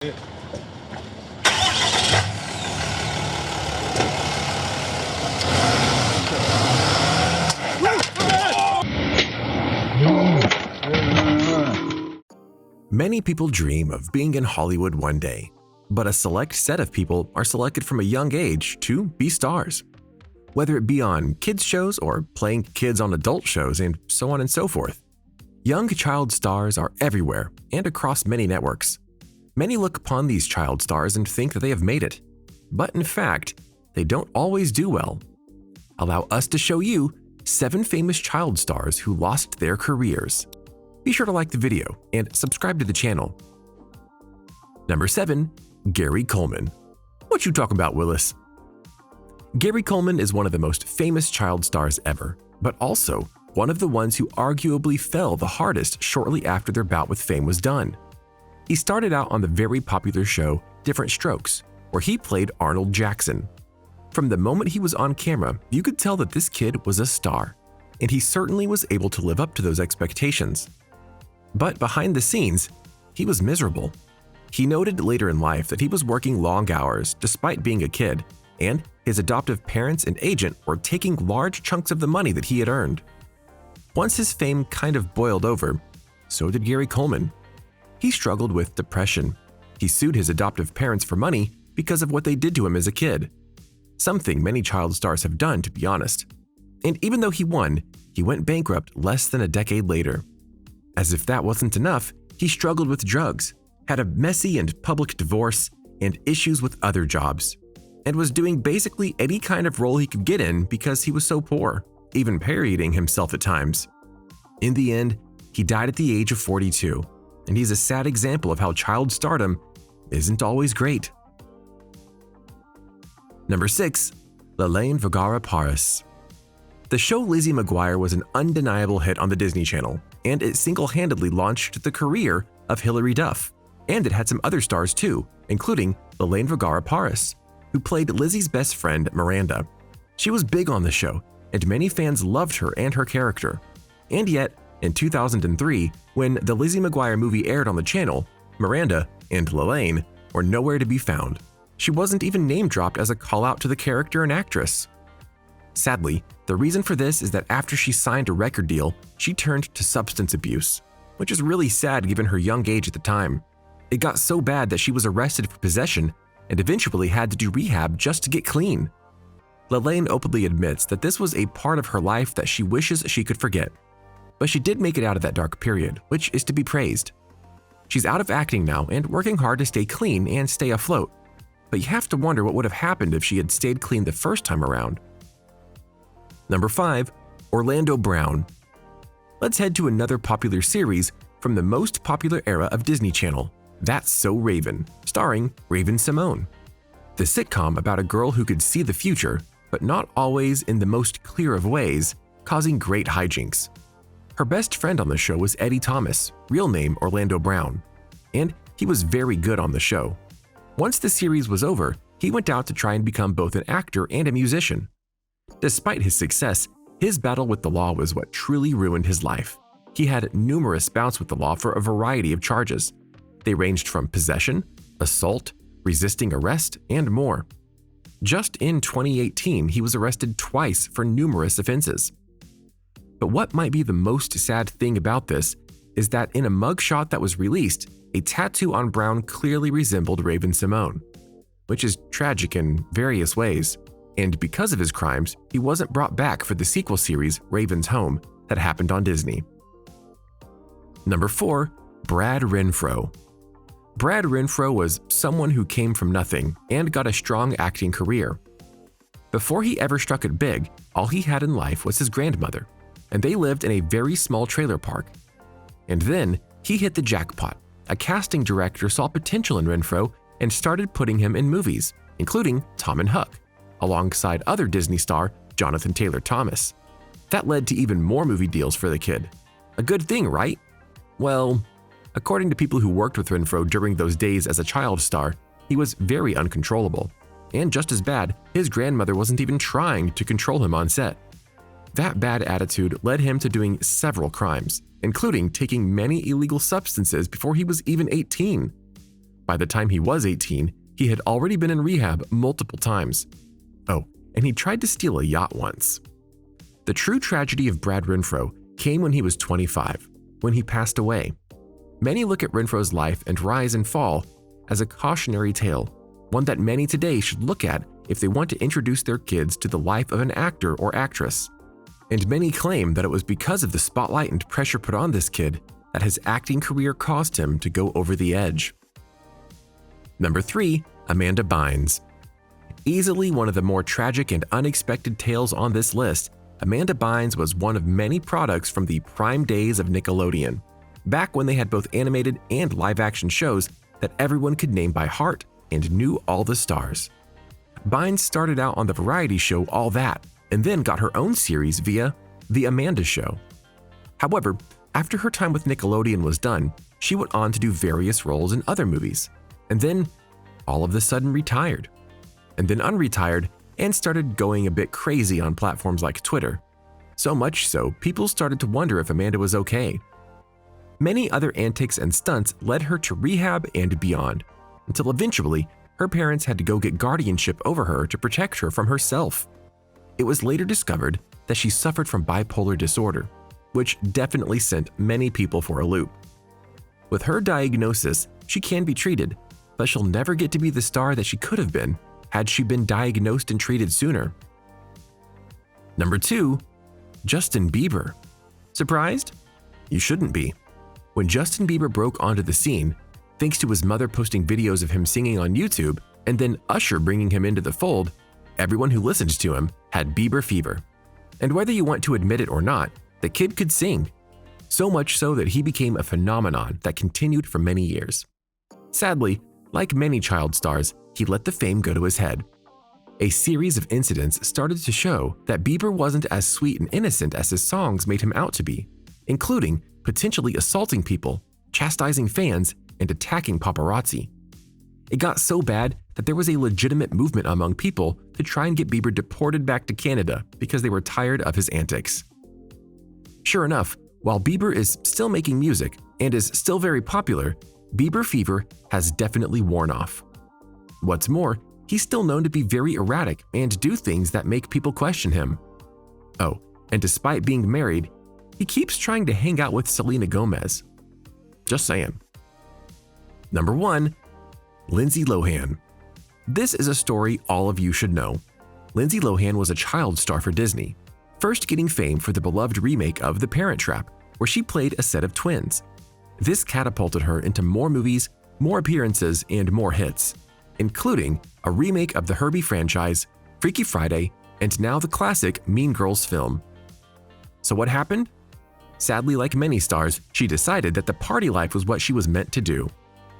Many people dream of being in Hollywood one day, but a select set of people are selected from a young age to be stars. Whether it be on kids shows or playing kids on adult shows and so on and so forth. Young child stars are everywhere and across many networks. Many look upon these child stars and think that they have made it, but in fact, they don't always do well. Allow us to show you 7 famous child stars who lost their careers. Be sure to like the video and subscribe to the channel. Number 7. Gary Coleman. What you talking about, Willis? Gary Coleman is one of the most famous child stars ever, but also one of the ones who arguably fell the hardest shortly after their bout with fame was done. He started out on the very popular show Different Strokes, where he played Arnold Jackson. From the moment he was on camera, you could tell that this kid was a star, and he certainly was able to live up to those expectations. But behind the scenes, he was miserable. He noted later in life that he was working long hours despite being a kid, and his adoptive parents and agent were taking large chunks of the money that he had earned. Once his fame kind of boiled over, so did Gary Coleman. He struggled with depression. He sued his adoptive parents for money because of what they did to him as a kid. Something many child stars have done, to be honest. And even though he won, he went bankrupt less than a decade later. As if that wasn't enough, he struggled with drugs, had a messy and public divorce, and issues with other jobs, and was doing basically any kind of role he could get in because he was so poor, even parodying himself at times. In the end, he died at the age of 42, and he's a sad example of how child stardom isn't always great. Number 6. Lelaine Vergara Paris. The show Lizzie McGuire was an undeniable hit on the Disney Channel, and it single-handedly launched the career of Hilary Duff. And it had some other stars too, including Lelaine Vergara Paris, who played Lizzie's best friend Miranda. She was big on the show, and many fans loved her and her character. And yet, in 2003, when the Lizzie McGuire movie aired on the channel, Miranda and Lelaine were nowhere to be found. She wasn't even name-dropped as a call-out to the character and actress. Sadly, the reason for this is that after she signed a record deal, she turned to substance abuse, which is really sad given her young age at the time. It got so bad that she was arrested for possession and eventually had to do rehab just to get clean. Lelaine openly admits that this was a part of her life that she wishes she could forget. But she did make it out of that dark period, which is to be praised. She's out of acting now and working hard to stay clean and stay afloat. But you have to wonder what would have happened if she had stayed clean the first time around. Number 5. Orlando Brown. Let's head to another popular series from the most popular era of Disney Channel, That's So Raven, starring Raven-Symoné. The sitcom about a girl who could see the future, but not always in the most clear of ways, causing great hijinks. Her best friend on the show was Eddie Thomas, real name Orlando Brown, and he was very good on the show. Once the series was over, he went out to try and become both an actor and a musician. Despite his success, his battle with the law was what truly ruined his life. He had numerous bouts with the law for a variety of charges. They ranged from possession, assault, resisting arrest, and more. Just in 2018, he was arrested twice for numerous offenses. But what might be the most sad thing about this is that in a mugshot that was released, a tattoo on Brown clearly resembled Raven-Symoné, which is tragic in various ways. And because of his crimes, he wasn't brought back for the sequel series Raven's Home that happened on Disney. Number 4. Brad Renfro. Brad Renfro was someone who came from nothing and got a strong acting career. Before he ever struck it big, all he had in life was his grandmother, and they lived in a very small trailer park. And then he hit the jackpot. A casting director saw potential in Renfro and started putting him in movies, including Tom and Huck, alongside other Disney star Jonathan Taylor Thomas. That led to even more movie deals for the kid. A good thing, right? Well, according to people who worked with Renfro during those days as a child star, he was very uncontrollable. And just as bad, his grandmother wasn't even trying to control him on set. That bad attitude led him to doing several crimes, including taking many illegal substances before he was even 18. By the time he was 18, he had already been in rehab multiple times. Oh, and he tried to steal a yacht once. The true tragedy of Brad Renfro came when he was 25, when he passed away. Many look at Renfro's life and rise and fall as a cautionary tale, one that many today should look at if they want to introduce their kids to the life of an actor or actress. And many claim that it was because of the spotlight and pressure put on this kid that his acting career caused him to go over the edge. Number 3, Amanda Bynes. Easily one of the more tragic and unexpected tales on this list, Amanda Bynes was one of many products from the prime days of Nickelodeon, back when they had both animated and live-action shows that everyone could name by heart and knew all the stars. Bynes started out on the variety show All That, and then got her own series via The Amanda Show. However, after her time with Nickelodeon was done, she went on to do various roles in other movies, and then all of a sudden retired, and then unretired and started going a bit crazy on platforms like Twitter. So much so, people started to wonder if Amanda was okay. Many other antics and stunts led her to rehab and beyond, until eventually her parents had to go get guardianship over her to protect her from herself. It was later discovered that she suffered from bipolar disorder, which definitely sent many people for a loop. With her diagnosis, she can be treated, but she'll never get to be the star that she could have been had she been diagnosed and treated sooner. Number 2, Justin Bieber. Surprised? You shouldn't be. When Justin Bieber broke onto the scene, thanks to his mother posting videos of him singing on YouTube and then Usher bringing him into the fold, everyone who listened to him had Bieber fever. And whether you want to admit it or not, the kid could sing. So much so that he became a phenomenon that continued for many years. Sadly, like many child stars, he let the fame go to his head. A series of incidents started to show that Bieber wasn't as sweet and innocent as his songs made him out to be, including potentially assaulting people, chastising fans, and attacking paparazzi. It got so bad that there was a legitimate movement among people to try and get Bieber deported back to Canada because they were tired of his antics. Sure enough, while Bieber is still making music and is still very popular, Bieber fever has definitely worn off. What's more, he's still known to be very erratic and do things that make people question him. Oh, and despite being married, he keeps trying to hang out with Selena Gomez. Just saying. Number 1, Lindsay Lohan. This is a story all of you should know. Lindsay Lohan was a child star for Disney, first getting fame for the beloved remake of The Parent Trap, where she played a set of twins. This catapulted her into more movies, more appearances, and more hits, including a remake of the Herbie franchise, Freaky Friday, and now the classic Mean Girls film. So what happened? Sadly, like many stars, she decided that the party life was what she was meant to do.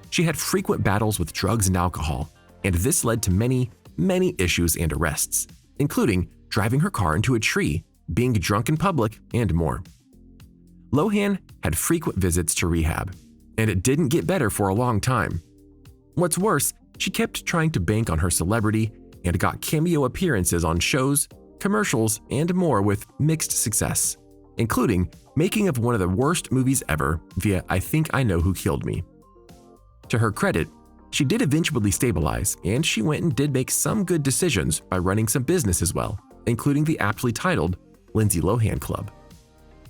She had frequent battles with drugs and alcohol, and this led to many issues and arrests, including driving her car into a tree, being drunk in public, and more. Lohan had frequent visits to rehab, and it didn't get better for a long time. What's worse, she kept trying to bank on her celebrity and got cameo appearances on shows, commercials, and more with mixed success, including making of one of the worst movies ever via I Think I Know Who Killed Me. To her credit, she did eventually stabilize, and she went and did make some good decisions by running some business as well, including the aptly titled Lindsay Lohan Club.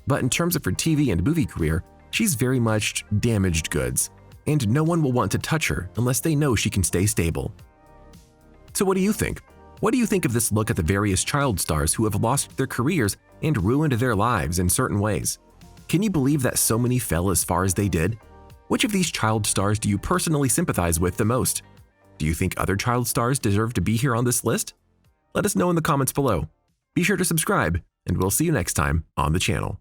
But in terms of her TV and movie career, she's very much damaged goods, and no one will want to touch her unless they know she can stay stable. So what do you think? What do you think of this look at the various child stars who have lost their careers and ruined their lives in certain ways? Can you believe that so many fell as far as they did? Which of these child stars do you personally sympathize with the most? Do you think other child stars deserve to be here on this list? Let us know in the comments below. Be sure to subscribe, and we'll see you next time on the channel.